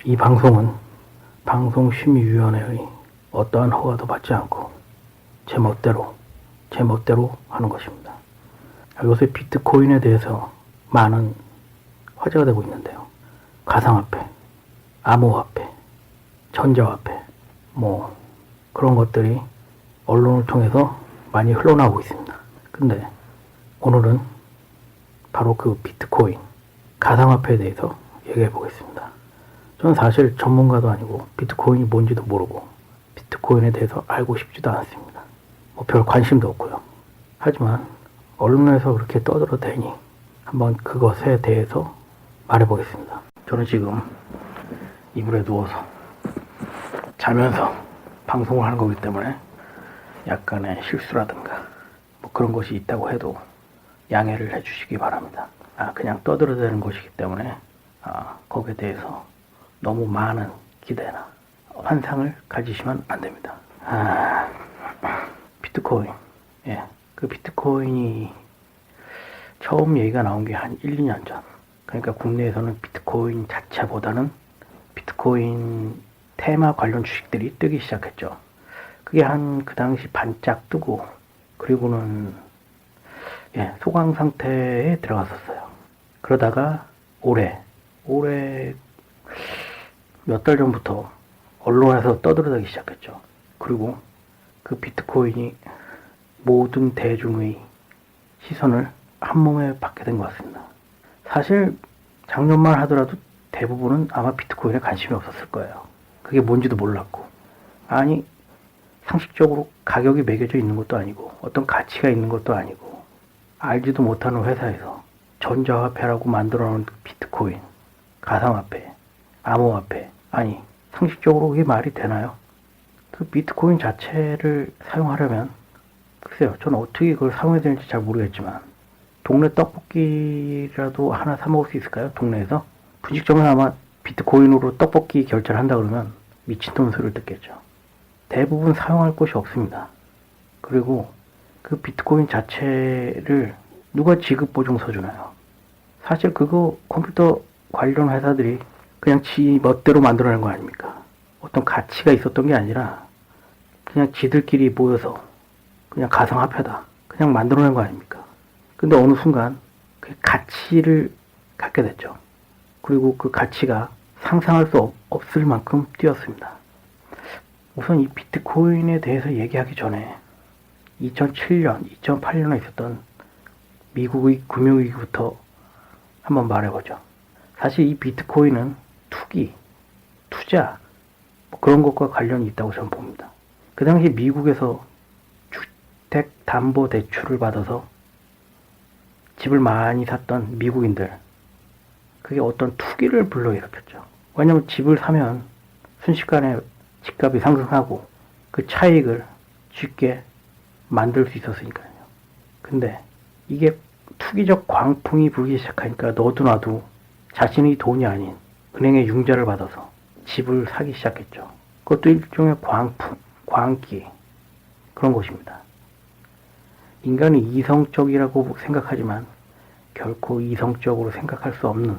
이 방송은 방송심의위원회의 어떠한 허가도 받지 않고 제 멋대로 하는 것입니다. 요새 비트코인에 대해서 많은 화제가 되고 있는데요. 가상화폐, 암호화폐, 전자화폐, 그런 것들이 언론을 통해서 많이 흘러나오고 있습니다. 근데 오늘은 바로 그 비트코인, 가상화폐에 대해서 얘기해 보겠습니다. 저는 사실 전문가도 아니고 비트코인이 뭔지도 모르고 비트코인에 대해서 알고 싶지도 않습니다. 별 관심도 없고요. 하지만 언론에서 그렇게 떠들어대니 한번 그것에 대해서 말해보겠습니다. 저는 지금 이불에 누워서 자면서 방송을 하는 거기 때문에 약간의 실수라든가 그런 것이 있다고 해도 양해를 해주시기 바랍니다. 그냥 떠들어대는 것이기 때문에 거기에 대해서 너무 많은 기대나 환상을 가지시면 안 됩니다. 비트코인. 그 비트코인이 처음 얘기가 나온 게 한 1, 2년 전. 그러니까 국내에서는 비트코인 자체보다는 비트코인 테마 관련 주식들이 뜨기 시작했죠. 그게 그 당시 반짝 뜨고, 그리고는, 소강 상태에 들어갔었어요. 그러다가 올해 몇 달 전부터 언론에서 떠들어대기 시작했죠. 그리고 그 비트코인이 모든 대중의 시선을 한 몸에 받게 된 것 같습니다. 사실 작년만 하더라도 대부분은 아마 비트코인에 관심이 없었을 거예요. 그게 뭔지도 몰랐고, 상식적으로 가격이 매겨져 있는 것도 아니고 어떤 가치가 있는 것도 아니고 알지도 못하는 회사에서 전자화폐라고 만들어 놓은 비트코인, 가상화폐, 암호화폐, 상식적으로 그게 말이 되나요? 그 비트코인 자체를 사용하려면 글쎄요, 저는 어떻게 그걸 사용해야 되는지 잘 모르겠지만 동네 떡볶이라도 하나 사 먹을 수 있을까요? 동네에서? 분식점은 아마 비트코인으로 떡볶이 결제를 한다 그러면 미친놈 소리를 듣겠죠. 대부분 사용할 곳이 없습니다. 그리고 그 비트코인 자체를 누가 지급보증서 주나요? 사실 그거 컴퓨터 관련 회사들이 그냥 지 멋대로 만들어낸 거 아닙니까? 어떤 가치가 있었던 게 아니라 그냥 지들끼리 모여서 그냥 가상화폐다, 그냥 만들어낸 거 아닙니까? 근데 어느 순간 그 가치를 갖게 됐죠. 그리고 그 가치가 상상할 수 없을 만큼 뛰었습니다. 우선 이 비트코인에 대해서 얘기하기 전에 2007년, 2008년에 있었던 미국의 금융위기부터 한번 말해보죠. 사실 이 비트코인은 투기, 투자, 그런 것과 관련이 있다고 저는 봅니다. 그 당시 미국에서 주택담보대출을 받아서 집을 많이 샀던 미국인들, 그게 어떤 투기를 불러일으켰죠. 왜냐면 집을 사면 순식간에 집값이 상승하고 그 차익을 쉽게 만들 수 있었으니까요. 근데 이게 투기적 광풍이 불기 시작하니까 너도 나도 자신의 돈이 아닌 은행의 융자를 받아서 집을 사기 시작했죠. 그것도 일종의 광풍, 광기, 그런 것입니다. 인간이 이성적이라고 생각하지만 결코 이성적으로 생각할 수 없는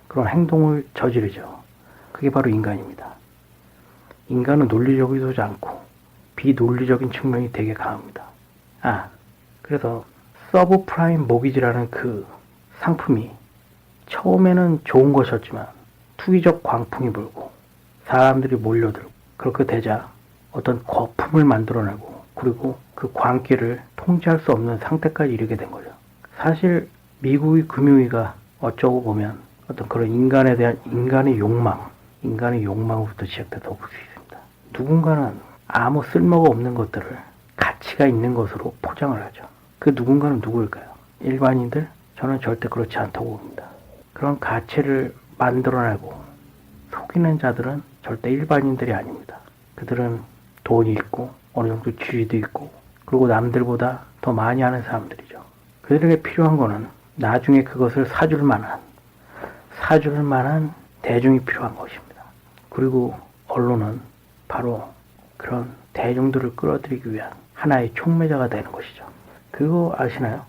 그런 행동을 저지르죠. 그게 바로 인간입니다. 인간은 논리적이지 않고 비논리적인 측면이 되게 강합니다. 그래서 서브프라임 모기지라는 그 상품이 처음에는 좋은 것이었지만 투기적 광풍이 불고 사람들이 몰려들고 그렇게 되자 어떤 거품을 만들어내고 그리고 그 광기를 통제할 수 없는 상태까지 이르게 된 거죠. 사실 미국의 금융위가 어쩌고 보면 어떤 그런 인간에 대한 인간의 욕망으로부터 시작됐다고 볼 수 있습니다. 누군가는 아무 쓸모가 없는 것들을 가치가 있는 것으로 포장을 하죠. 그 누군가는 누구일까요? 일반인들? 저는 절대 그렇지 않다고 봅니다. 그런 가치를 만들어내고 속이는 자들은 절대 일반인들이 아닙니다. 그들은 돈이 있고 어느 정도 지위도 있고 그리고 남들보다 더 많이 하는 사람들이죠. 그들에게 필요한 거는 나중에 그것을 사줄 만한 대중이 필요한 것입니다. 그리고 언론은 바로 그런 대중들을 끌어들이기 위한 하나의 촉매자가 되는 것이죠. 그거 아시나요?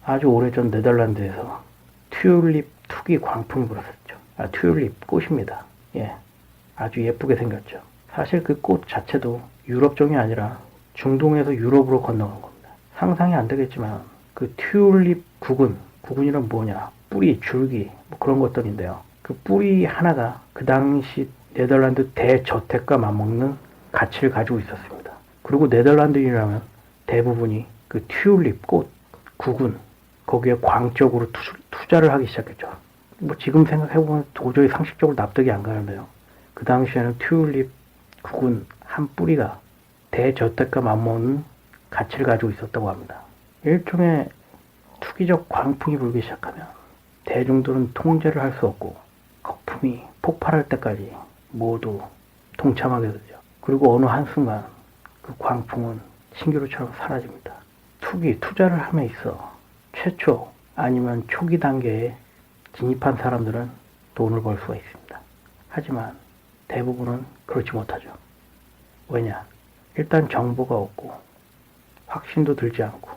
아주 오래전 네덜란드에서 튤립 투기 광풍이 불었었죠. 튤립 꽃입니다. 예, 아주 예쁘게 생겼죠. 사실 그 꽃 자체도 유럽종이 아니라 중동에서 유럽으로 건너간 겁니다. 상상이 안 되겠지만 그 튤립 구근이란 뭐냐, 뿌리, 줄기 뭐 그런 것들인데요. 그 뿌리 하나가 그 당시 네덜란드 대저택과 맞먹는 가치를 가지고 있었습니다. 그리고 네덜란드인이라면 대부분이 그 튤립 꽃, 구근 거기에 광적으로 투자를 하기 시작했죠. 뭐 지금 생각해보면 도저히 상식적으로 납득이 안 가는데요. 그 당시에는 튤립 구근 한 뿌리가 대저택과 맞먹는 가치를 가지고 있었다고 합니다. 일종의 투기적 광풍이 불기 시작하면 대중들은 통제를 할 수 없고 거품이 폭발할 때까지 모두 동참하게 되죠. 그리고 어느 한순간 그 광풍은 신기루처럼 사라집니다. 투자를 함에 있어 최초 아니면 초기 단계에 진입한 사람들은 돈을 벌 수가 있습니다. 하지만 대부분은 그렇지 못하죠. 왜냐? 일단 정보가 없고 확신도 들지 않고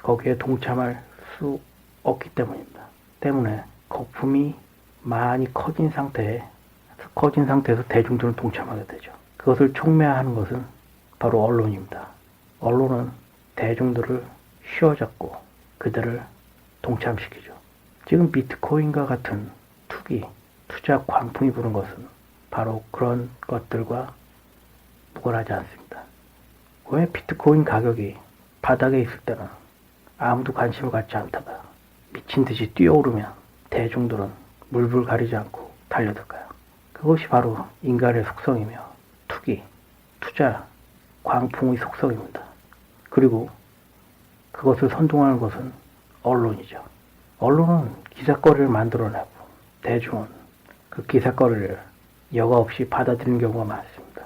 거기에 동참할 수 없기 때문입니다. 때문에 거품이 많이 커진 상태에서 대중들은 동참하게 되죠. 그것을 촉매하는 것은 바로 언론입니다. 언론은 대중들을 휘어잡고 그들을 동참시키죠. 지금 비트코인과 같은 투자 광풍이 부는 것은 바로 그런 것들과 무관하지 않습니다. 왜 비트코인 가격이 바닥에 있을 때는 아무도 관심을 갖지 않다가 미친 듯이 뛰어오르면 대중들은 물불 가리지 않고 달려들까요? 그것이 바로 인간의 속성이며 투자, 광풍의 속성입니다. 그리고 그것을 선동하는 것은 언론이죠. 언론은 기사거리를 만들어내고 대중은 그 기사거리를 여과 없이 받아들이는 경우가 많습니다.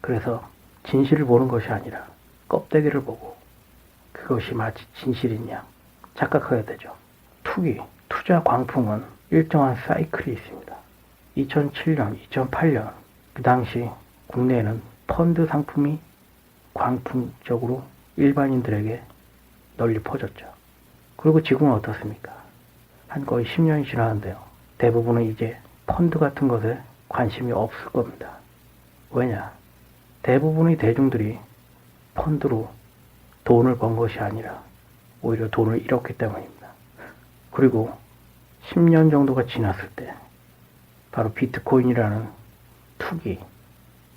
그래서 진실을 보는 것이 아니라 껍데기를 보고 그것이 마치 진실인 양 착각하게 되죠. 투자 광풍은 일정한 사이클이 있습니다. 2007년, 2008년 그 당시 국내에는 펀드 상품이 광풍적으로 일반인들에게 널리 퍼졌죠. 그리고 지금은 어떻습니까? 한 거의 10년이 지나는데요. 대부분은 이제 펀드 같은 것에 관심이 없을 겁니다. 왜냐? 대부분의 대중들이 펀드로 돈을 번 것이 아니라 오히려 돈을 잃었기 때문입니다. 그리고 10년 정도가 지났을 때 바로 비트코인이라는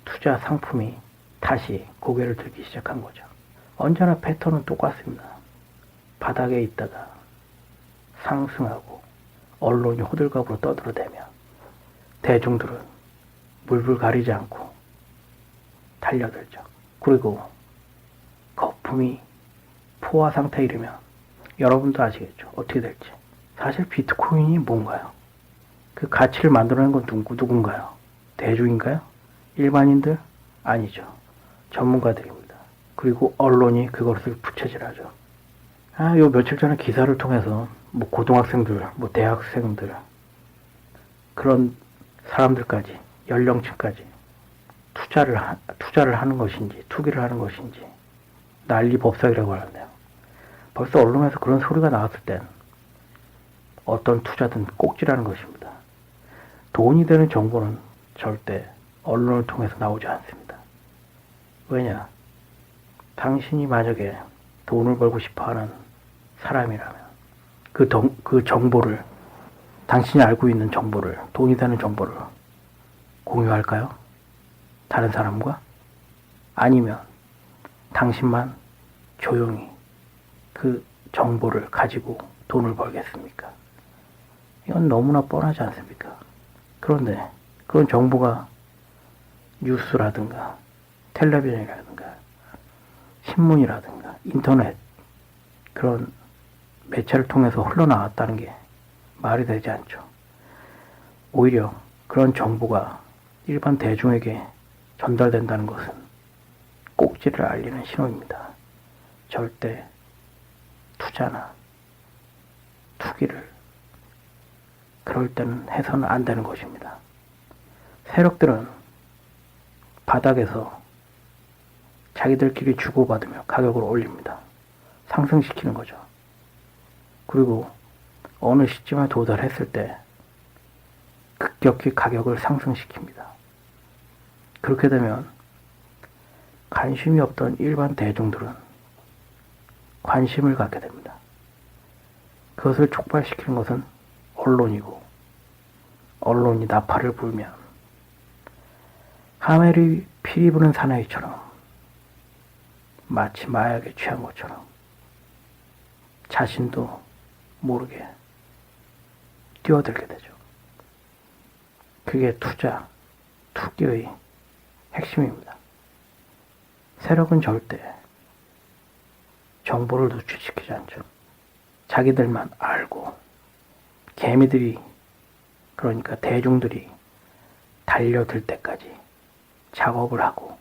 투자 상품이 다시 고개를 들기 시작한 거죠. 언제나 패턴은 똑같습니다. 바닥에 있다가 상승하고 언론이 호들갑으로 떠들어대면 대중들은 물불 가리지 않고 달려들죠. 그리고 거품이 포화 상태에 이르면 여러분도 아시겠죠. 어떻게 될지. 사실 비트코인이 뭔가요? 그 가치를 만들어낸 건 누군가요? 대중인가요? 일반인들? 아니죠. 전문가들입니다. 그리고 언론이 그것을 부채질하죠. 요 며칠 전에 기사를 통해서 뭐 고등학생들, 뭐 대학생들 그런 사람들까지 연령층까지 투자를 하는 것인지 투기를 하는 것인지 난리 법석이라고 하는데요. 벌써 언론에서 그런 소리가 나왔을 땐 어떤 투자든 꼭지라는 것입니다. 돈이 되는 정보는 절대 언론을 통해서 나오지 않습니다. 왜냐? 당신이 만약에 돈을 벌고 싶어하는 사람이라면 그 정보를 당신이 알고 있는 정보를 돈이 되는 정보를 공유할까요? 다른 사람과? 아니면 당신만 조용히 그 정보를 가지고 돈을 벌겠습니까? 이건 너무나 뻔하지 않습니까? 그런데 그런 정보가 뉴스라든가 텔레비전이라든가 신문이라든가 인터넷 그런 매체를 통해서 흘러나왔다는 게 말이 되지 않죠. 오히려 그런 정보가 일반 대중에게 전달된다는 것은 꼭지를 알리는 신호입니다. 절대 투자나 투기를 그럴 때는 해서는 안 되는 것입니다. 세력들은 바닥에서 자기들끼리 주고받으며 가격을 올립니다. 상승시키는 거죠. 그리고 어느 시점에 도달했을 때 급격히 가격을 상승시킵니다. 그렇게 되면 관심이 없던 일반 대중들은 관심을 갖게 됩니다. 그것을 촉발시키는 것은 언론이고, 언론이 나팔을 불면 하멜이 피리 부는 사나이처럼 마치 마약에 취한 것처럼 자신도 모르게 뛰어들게 되죠. 그게 투기의 핵심입니다. 세력은 절대 정보를 노출시키지 않죠. 자기들만 알고, 개미들이, 그러니까 대중들이 달려들 때까지 작업을 하고,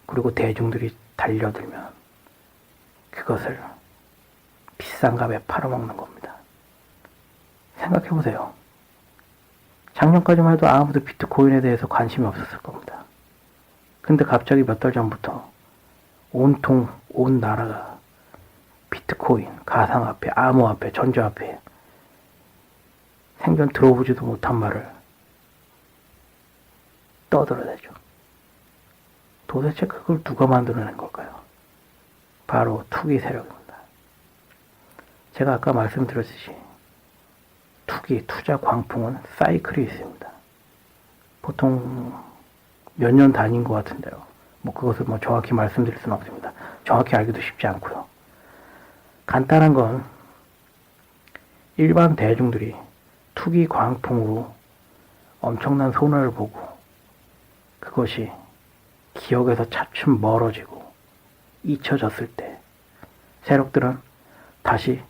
그리고 대중들이 달려들면 그것을 비싼 값에 팔아먹는 겁니다. 생각해보세요. 작년까지만 해도 아무도 비트코인에 대해서 관심이 없었을 겁니다. 근데 갑자기 몇 달 전부터 온 나라가 비트코인, 가상화폐, 암호화폐, 전자화폐, 생전 들어보지도 못한 말을 떠들어대죠. 도대체 그걸 누가 만들어낸 걸까요? 바로 투기 세력입니다. 제가 아까 말씀드렸듯이 투자 광풍은 사이클이 있습니다. 보통 몇 년 단위인 것 같은데요. 그것을 정확히 말씀드릴 수는 없습니다. 정확히 알기도 쉽지 않고요. 간단한 건 일반 대중들이 투기 광풍으로 엄청난 손해를 보고 그것이 기억에서 차츰 멀어지고 잊혀졌을 때 세력들은 다시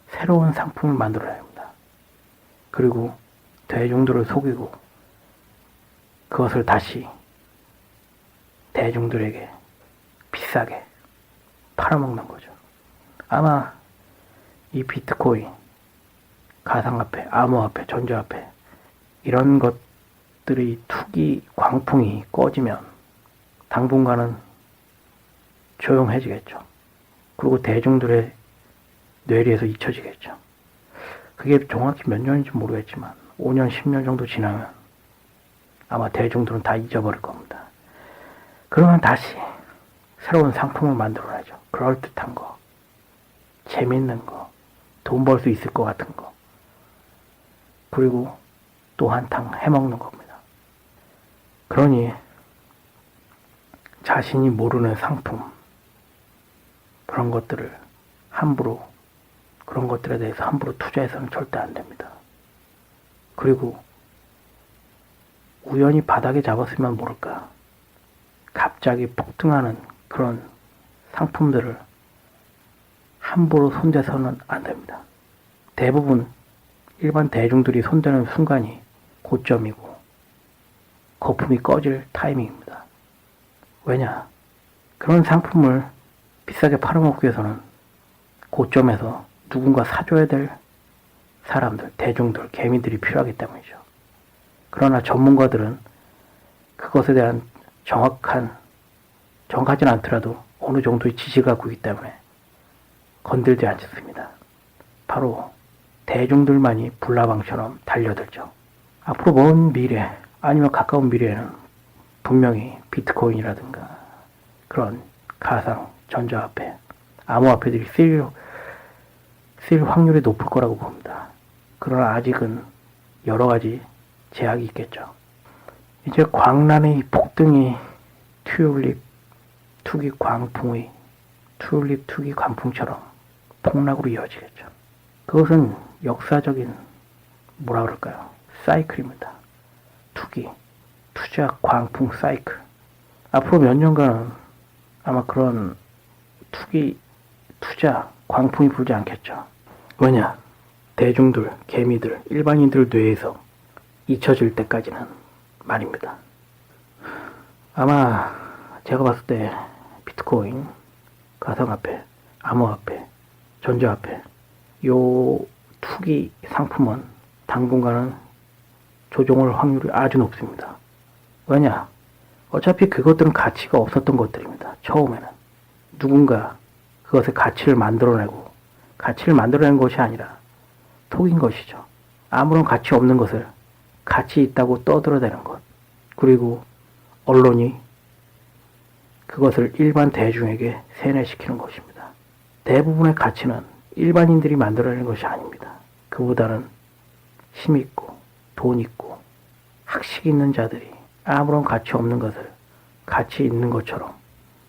새로운 상품을 만들어야 합니다. 그리고 대중들을 속이고 그것을 다시 대중들에게 비싸게 팔아먹는 거죠. 아마 이 비트코인, 가상화폐, 암호화폐, 전자화폐 이런 것들의 투기 광풍이 꺼지면 당분간은 조용해지겠죠. 그리고 대중들의 뇌리에서 잊혀지겠죠. 그게 정확히 몇 년인지 모르겠지만 5년, 10년 정도 지나면 아마 대중들은 다 잊어버릴 겁니다. 그러면 다시 새로운 상품을 만들어내죠. 그럴듯한 거, 재밌는 거, 돈 벌 수 있을 것 같은 거. 그리고 또 한탕 해먹는 겁니다. 그러니 자신이 모르는 상품, 그런 것들에 대해서 함부로 투자해서는 절대 안 됩니다. 그리고 우연히 바닥에 잡았으면 모를까 갑자기 폭등하는 그런 상품들을 함부로 손대서는 안 됩니다. 대부분 일반 대중들이 손대는 순간이 고점이고 거품이 꺼질 타이밍입니다. 왜냐? 그런 상품을 비싸게 팔아먹기 위해서는 고점에서 누군가 사줘야 될 사람들, 대중들, 개미들이 필요하기 때문이죠. 그러나 전문가들은 그것에 대한 정확하진 않더라도 어느 정도의 지식을 갖고 있기 때문에 건들지 않습니다. 바로 대중들만이 불나방처럼 달려들죠. 앞으로 먼 미래 아니면 가까운 미래에는 분명히 비트코인이라든가 그런 가상, 전자화폐, 암호화폐들이 쓸 확률이 높을 거라고 봅니다. 그러나 아직은 여러 가지 제약이 있겠죠. 이제 광란의 폭등이 튤립 투기 광풍처럼 폭락으로 이어지겠죠. 그것은 역사적인 사이클입니다. 투자 광풍 사이클. 앞으로 몇 년간은 아마 그런 투자 광풍이 불지 않겠죠. 왜냐? 대중들, 개미들, 일반인들 뇌에서 잊혀질 때까지는 말입니다. 아마 제가 봤을 때 비트코인, 가상화폐, 암호화폐, 전자화폐 요 투기 상품은 당분간은 조정할 확률이 아주 높습니다. 왜냐? 어차피 그것들은 가치가 없었던 것들입니다. 처음에는 누군가 그것의 가치를 만들어낸 것이 아니라 속인 것이죠. 아무런 가치 없는 것을 가치 있다고 떠들어대는 것. 그리고 언론이 그것을 일반 대중에게 세뇌시키는 것입니다. 대부분의 가치는 일반인들이 만들어내는 것이 아닙니다. 그보다는 힘있고 돈 있고 학식 있는 자들이 아무런 가치 없는 것을 가치 있는 것처럼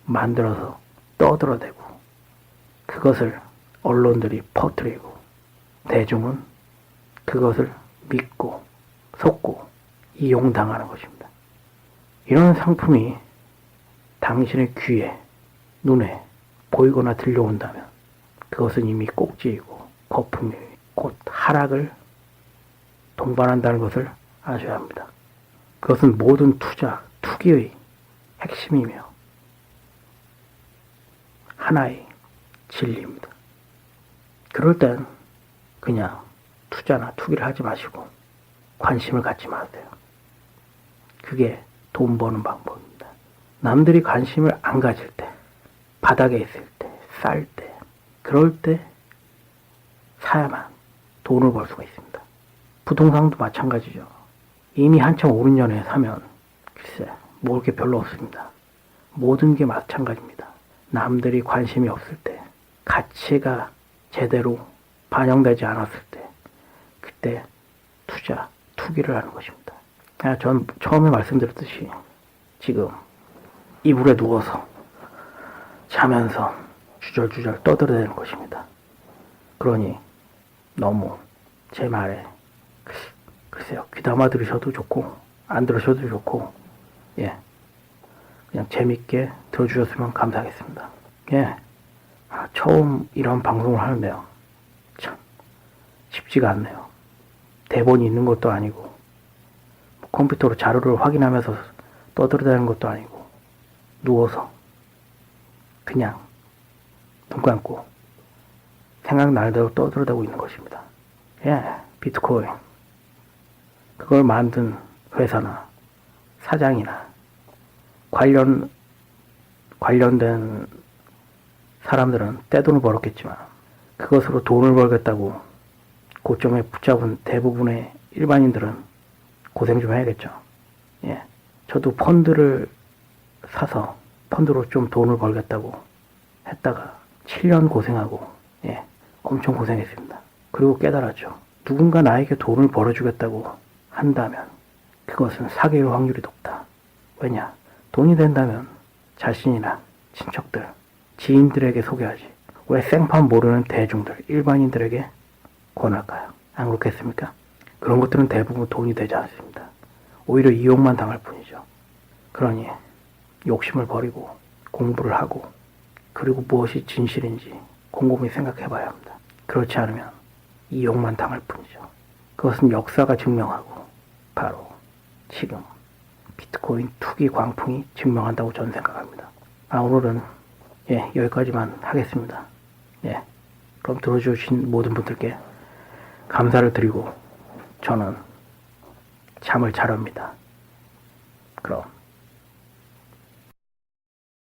만들어서 떠들어대고 그것을 언론들이 퍼뜨리고 대중은 그것을 믿고 속고 이용당하는 것입니다. 이런 상품이 당신의 귀에, 눈에 보이거나 들려온다면 그것은 이미 꼭지이고 거품이 곧 하락을 동반한다는 것을 아셔야 합니다. 그것은 모든 투자, 투기의 핵심이며 하나의 진리입니다. 그럴 땐 그냥 투자나 투기를 하지 마시고 관심을 갖지 마세요. 그게 돈 버는 방법입니다. 남들이 관심을 안 가질 때, 바닥에 있을 때, 쌀 때, 그럴 때 사야만 돈을 벌 수가 있습니다. 부동산도 마찬가지죠. 이미 한참 오른 년에 사면 글쎄 먹을 게 별로 없습니다. 모든 게 마찬가지입니다. 남들이 관심이 없을 때, 가치가 제대로 반영되지 않았을 때, 그때 투자, 투기를 하는 것입니다. 전 처음에 말씀드렸듯이 지금 이불에 누워서 자면서 주절주절 떠들어대는 것입니다. 그러니 너무 제 말에 글쎄요, 귀담아 들으셔도 좋고 안 들으셔도 좋고 그냥 재밌게 들어주셨으면 감사하겠습니다. 처음 이런 방송을 하는데요, 참 쉽지가 않네요. 대본이 있는 것도 아니고 컴퓨터로 자료를 확인하면서 떠들어대는 것도 아니고 누워서 그냥 눈 감고 생각나는 대로 떠들어대고 있는 것입니다. 비트코인 그걸 만든 회사나 사장이나 관련된 사람들은 떼돈을 벌었겠지만 그것으로 돈을 벌겠다고 고점에 붙잡은 대부분의 일반인들은 고생 좀 해야겠죠. 저도 펀드를 사서 펀드로 좀 돈을 벌겠다고 했다가 7년 고생하고 엄청 고생했습니다. 그리고 깨달았죠. 누군가 나에게 돈을 벌어주겠다고 한다면 그것은 사기일 확률이 높다. 왜냐? 돈이 된다면 자신이나 친척들, 지인들에게 소개하지. 왜 생판 모르는 대중들, 일반인들에게 권할까요? 안 그렇겠습니까? 그런 것들은 대부분 돈이 되지 않습니다. 오히려 이용만 당할 뿐이죠. 그러니 욕심을 버리고 공부를 하고 그리고 무엇이 진실인지 곰곰이 생각해 봐야 합니다. 그렇지 않으면 이용만 당할 뿐이죠. 그것은 역사가 증명하고 바로 지금 비트코인 투기 광풍이 증명한다고 저는 생각합니다. 오늘은 여기까지만 하겠습니다. 그럼 들어주신 모든 분들께 감사를 드리고 저는 잠을 잘 합니다. 그럼